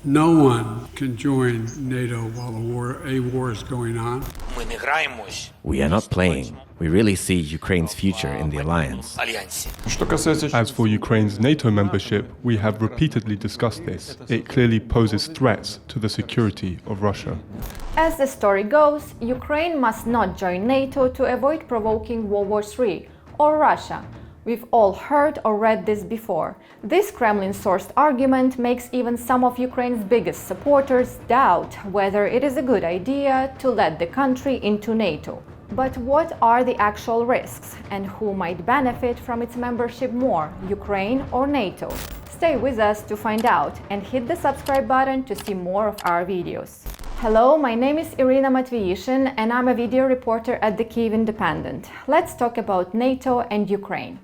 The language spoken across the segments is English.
No one can join NATO while a war is going on. We are not playing. We really see Ukraine's future in the alliance. As for Ukraine's NATO membership, we have repeatedly discussed this. It clearly poses threats to the security of Russia. As the story goes, Ukraine must not join NATO to avoid provoking World War III or Russia. We've all heard or read this before. This Kremlin-sourced argument makes even some of Ukraine's biggest supporters doubt whether it is a good idea to let the country into NATO. But what are the actual risks, and who might benefit from its membership more, Ukraine or NATO? Stay with us to find out and hit the subscribe button to see more of our videos. Hello, my name is Iryna Matviyishyn and I'm a video reporter at the Kyiv Independent. Let's talk about NATO and Ukraine.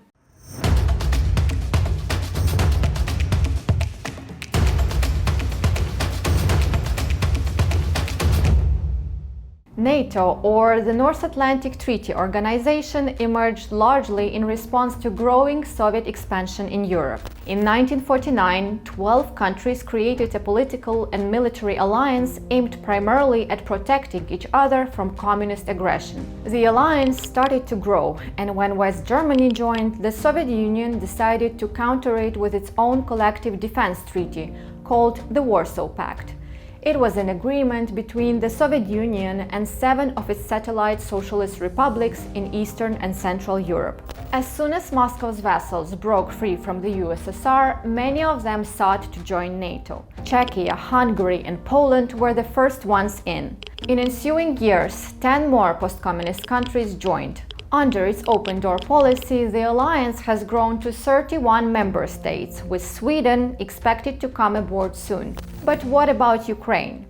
NATO, or the North Atlantic Treaty Organization, emerged largely in response to growing Soviet expansion in Europe. In 1949, 12 countries created a political and military alliance aimed primarily at protecting each other from communist aggression. The alliance started to grow, and when West Germany joined, the Soviet Union decided to counter it with its own collective defense treaty, called the Warsaw Pact. It was an agreement between the Soviet Union and 7 of its satellite socialist republics in Eastern and Central Europe. As soon as Moscow's vassals broke free from the USSR, many of them sought to join NATO. Czechia, Hungary, and Poland were the first ones in. In ensuing years, 10 more post-communist countries joined. Under its open-door policy, the alliance has grown to 31 member states, with Sweden expected to come aboard soon. But what about Ukraine?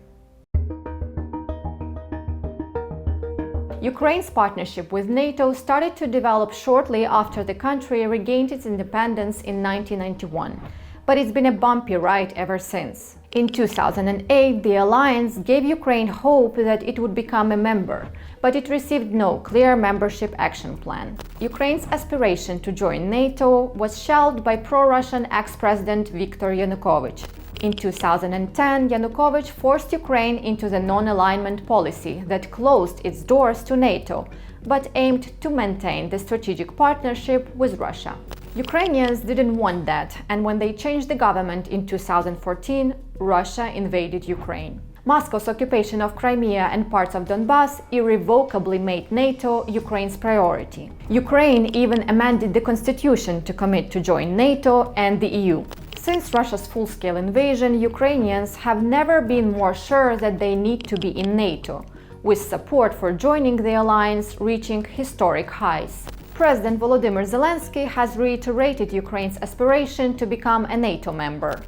Ukraine's partnership with NATO started to develop shortly after the country regained its independence in 1991. But it's been a bumpy ride ever since. In 2008, the alliance gave Ukraine hope that it would become a member, but it received no clear membership action plan. Ukraine's aspiration to join NATO was shelved by pro-Russian ex-president Viktor Yanukovych. In 2010, Yanukovych forced Ukraine into the non-alignment policy that closed its doors to NATO, but aimed to maintain the strategic partnership with Russia. Ukrainians didn't want that, and when they changed the government in 2014, Russia invaded Ukraine. Moscow's occupation of Crimea and parts of Donbass irrevocably made NATO Ukraine's priority. Ukraine even amended the constitution to commit to join NATO and the EU. Since Russia's full-scale invasion, Ukrainians have never been more sure that they need to be in NATO, with support for joining the alliance reaching historic highs. President Volodymyr Zelensky has reiterated Ukraine's aspiration to become a NATO member.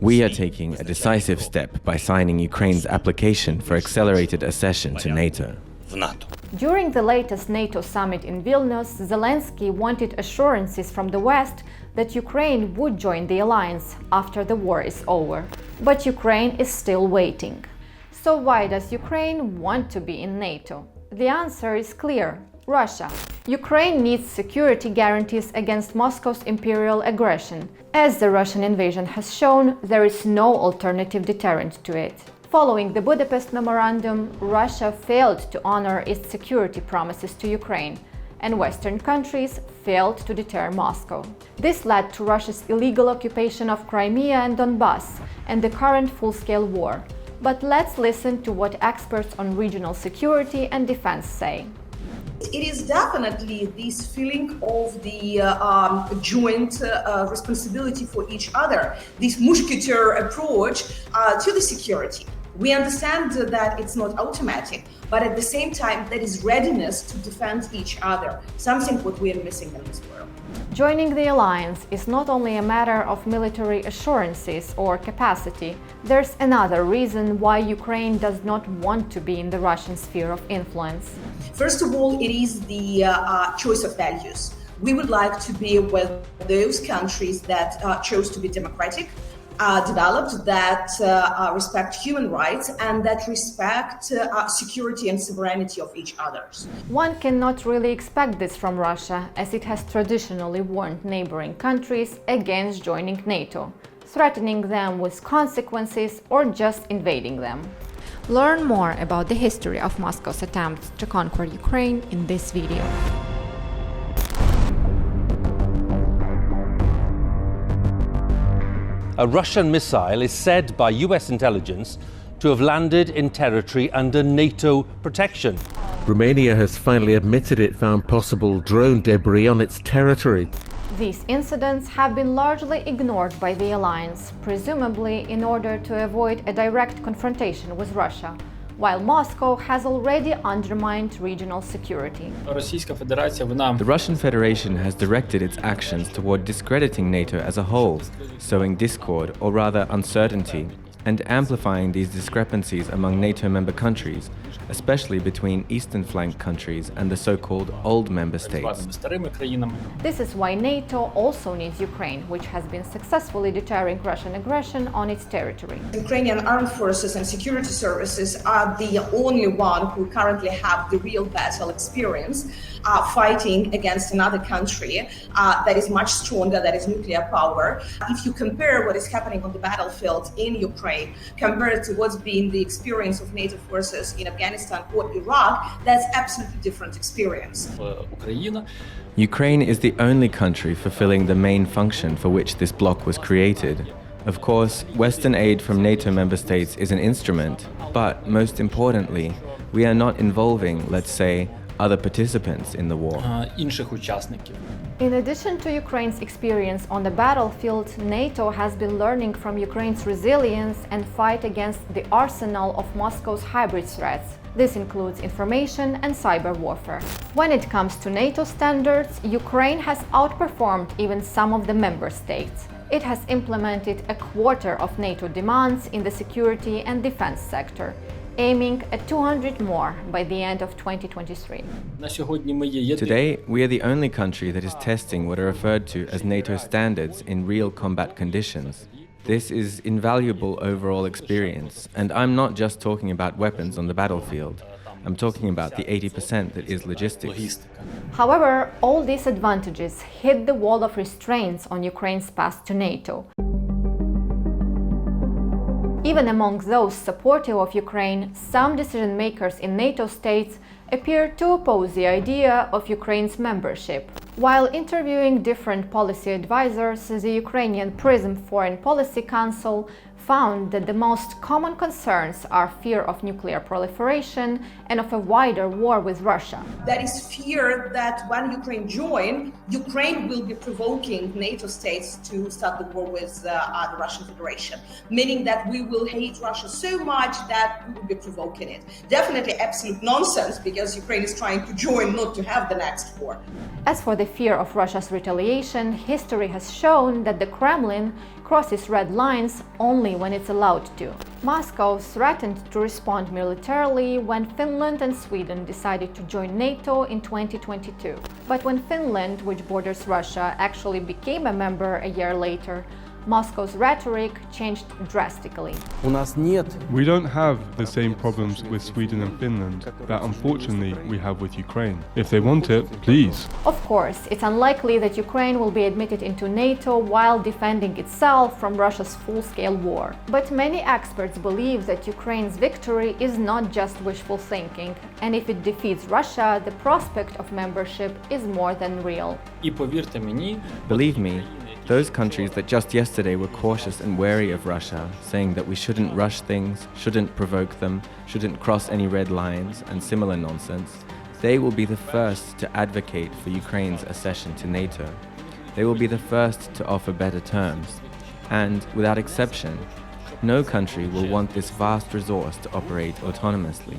We are taking a decisive step by signing Ukraine's application for accelerated accession to NATO. During the latest NATO summit in Vilnius, Zelensky wanted assurances from the West that Ukraine would join the alliance after the war is over. But Ukraine is still waiting. So why does Ukraine want to be in NATO? The answer is clear: Russia. Ukraine needs security guarantees against Moscow's imperial aggression. As the Russian invasion has shown, there is no alternative deterrent to it. Following the Budapest Memorandum, Russia failed to honor its security promises to Ukraine, and Western countries failed to deter Moscow. This led to Russia's illegal occupation of Crimea and Donbass and the current full-scale war. But let's listen to what experts on regional security and defense say. It is definitely this feeling of the joint responsibility for each other, this musketeer approach to the security. We understand that it's not automatic, but at the same time, there is readiness to defend each other, something what we are missing in this world. Joining the alliance is not only a matter of military assurances or capacity. There's another reason why Ukraine does not want to be in the Russian sphere of influence. First of all, it is the choice of values. We would like to be with those countries that chose to be democratic, developed, that respect human rights, and that respect security and sovereignty of each others. One cannot really expect this from Russia, as it has traditionally warned neighboring countries against joining NATO. threatening them with consequences, or just invading them. Learn more about the history of Moscow's attempts to conquer Ukraine in this video. A Russian missile is said by US intelligence to have landed in territory under NATO protection. Romania has finally admitted it found possible drone debris on its territory. These incidents have been largely ignored by the alliance, presumably in order to avoid a direct confrontation with Russia, while Moscow has already undermined regional security. The Russian Federation has directed its actions toward discrediting NATO as a whole, sowing discord, or rather uncertainty, and amplifying these discrepancies among NATO member countries, especially between eastern flank countries and the so-called old member states. This is why NATO also needs Ukraine, which has been successfully deterring Russian aggression on its territory. Ukrainian armed forces and security services are the only one who currently have the real battle experience fighting against another country that is much stronger, that is nuclear power. If you compare what is happening on the battlefield in Ukraine compared to what's been the experience of NATO forces in Afghanistan or Iraq, that's absolutely different experience. Ukraine is the only country fulfilling the main function for which this bloc was created. Of course, Western aid from NATO member states is an instrument, but most importantly, we are not involving, let's say, other participants in the war. In addition to Ukraine's experience on the battlefield, NATO has been learning from Ukraine's resilience and fight against the arsenal of Moscow's hybrid threats. This includes information and cyber warfare. When it comes to NATO standards, Ukraine has outperformed even some of the member states. It has implemented a quarter of NATO demands in the security and defense sector, aiming at 200 more by the end of 2023. Today, we are the only country that is testing what are referred to as NATO standards in real combat conditions. This is invaluable overall experience, and I'm not just talking about weapons on the battlefield. I'm talking about the 80% that is logistics. However, all these advantages hit the wall of restraints on Ukraine's path to NATO. Even among those supportive of Ukraine, some decision-makers in NATO states appear to oppose the idea of Ukraine's membership. While interviewing different policy advisors, the Ukrainian PRISM Foreign Policy Council found that the most common concerns are fear of nuclear proliferation and of a wider war with Russia. That is fear that when Ukraine joins, Ukraine will be provoking NATO states to start the war with the Russian Federation, meaning that we will hate Russia so much that we will be provoking it. Definitely absolute nonsense, because Ukraine is trying to join, not to have the next war. As for the fear of Russia's retaliation, history has shown that the Kremlin crosses red lines only when it's allowed to. Moscow threatened to respond militarily when Finland and Sweden decided to join NATO in 2022. But when Finland, which borders Russia, actually became a member a year later, Moscow's rhetoric changed drastically. We don't have the same problems with Sweden and Finland that unfortunately we have with Ukraine. If they want it, please. Of course, it's unlikely that Ukraine will be admitted into NATO while defending itself from Russia's full-scale war. But many experts believe that Ukraine's victory is not just wishful thinking, and if it defeats Russia, the prospect of membership is more than real. Believe me, those countries that just yesterday were cautious and wary of Russia, saying that we shouldn't rush things, shouldn't provoke them, shouldn't cross any red lines, and similar nonsense, they will be the first to advocate for Ukraine's accession to NATO. They will be the first to offer better terms. And, without exception, no country will want this vast resource to operate autonomously.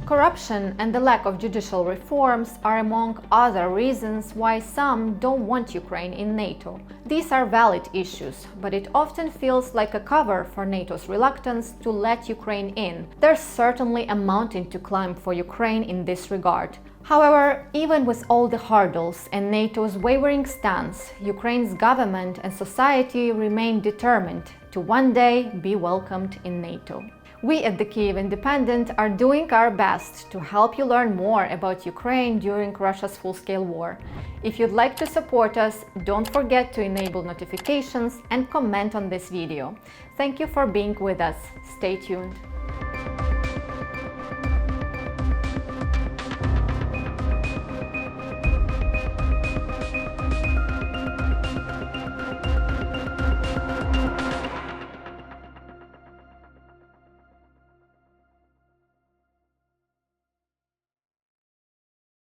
Corruption and the lack of judicial reforms are among other reasons why some don't want Ukraine in NATO. These are valid issues, but it often feels like a cover for NATO's reluctance to let Ukraine in. There's certainly a mountain to climb for Ukraine in this regard. However, even with all the hurdles and NATO's wavering stance, Ukraine's government and society remain determined to one day be welcomed in NATO. We at the Kyiv Independent are doing our best to help you learn more about Ukraine during Russia's full-scale war. If you'd like to support us, don't forget to enable notifications and comment on this video. Thank you for being with us. Stay tuned.